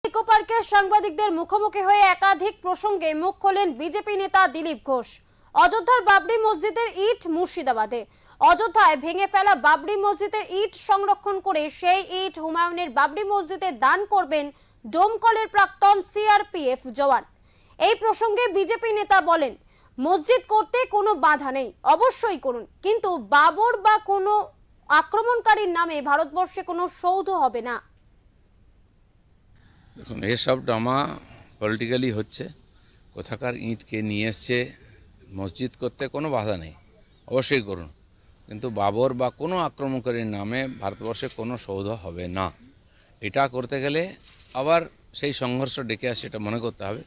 Eco পার্কের সাংবাদিকদের মুখোমুখি হয়ে একাধিক প্রসঙ্গে মুখ খোলেন বিজেপি নেতা দিলীপ ঘোষ। অযোধ্যার বাবরি মসজিদের ইট মুর্শিদাবাদে। অযোধ্যায় ভেঙে ফেলা বাবরি মসজিদের ইট সংরক্ষণ করে সেই ইট হুমায়ুনের বাবরি মসজিদে দান করবেন ডোমকলের প্রাক্তন সিআরপিএফ জওয়ান। এই প্রসঙ্গে বিজেপি নেতা বলেন, মসজিদ করতে কোনো বাধা নেই, অবশ্যই করুন, কিন্তু বাবর বা কোনো আক্রমণকারীর নামে ভারতবর্ষে কোনো সৌধ হবে না। দেখুন, এসব ড্রামা পলিটিক্যালি হচ্ছে। কোথাকার ইঁটকে নিয়ে এসছে, মসজিদ করতে কোনো বাধা নেই, অবশ্যই করুন, কিন্তু বাবর বা কোনো আক্রমণকারীর নামে ভারতবর্ষে কোনো সৌধ হবে না। এটা করতে গেলে আবার সেই সংঘর্ষ ডেকে আসে, এটা মনে করতে হবে।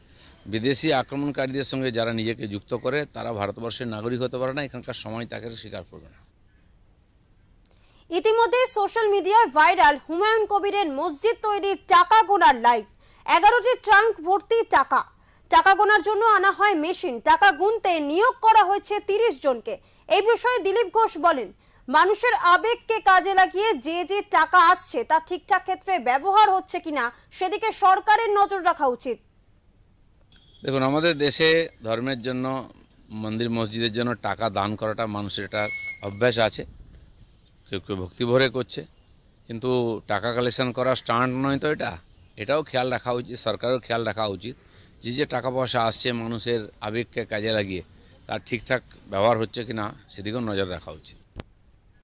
বিদেশি আক্রমণকারীদের সঙ্গে যারা নিজেকে যুক্ত করে তারা ভারতবর্ষের নাগরিক হতে পারে না, এখানকার সময় তাকে স্বীকার করবে না। ইতিমধ্যে সোশ্যাল মিডিয়ায় ভাইরাল হুমায়ুন কবিরের মসজিদ তৈরির টাকা গোনার লাইভ। 11টি ট্রাঙ্ক ভর্তি টাকা। টাকা গোনার জন্য আনা হয় মেশিন। টাকা গুনতে নিয়োগ করা হয়েছে 30 জনকে। এই বিষয়ে দিলীপ ঘোষ বলেন, মানুষের আবেগকে কাজে লাগিয়ে যে টাকা আসছে তা ঠিকঠাক ক্ষেত্রে ব্যবহার হচ্ছে কিনা সেদিকে সরকারের নজর রাখা উচিত। দেখুন, আমাদের দেশে ধর্মের জন্য, মন্দির মসজিদের জন্য টাকা দান করাটা মানুষের একটা অভ্যাস আছে। কেউ কেউ ভক্তি ভরে করছে, কিন্তু টাকা কালেকশন করা স্টান্ট নয় তো। এটাও খেয়াল রাখা উচিত, সরকারেরও খেয়াল রাখা উচিত যে টাকা পয়সা আসছে মানুষের আবেগকে কাজে লাগিয়ে তার ঠিকঠাক ব্যবহার হচ্ছে কিনা সেদিকেও নজর রাখা উচিত।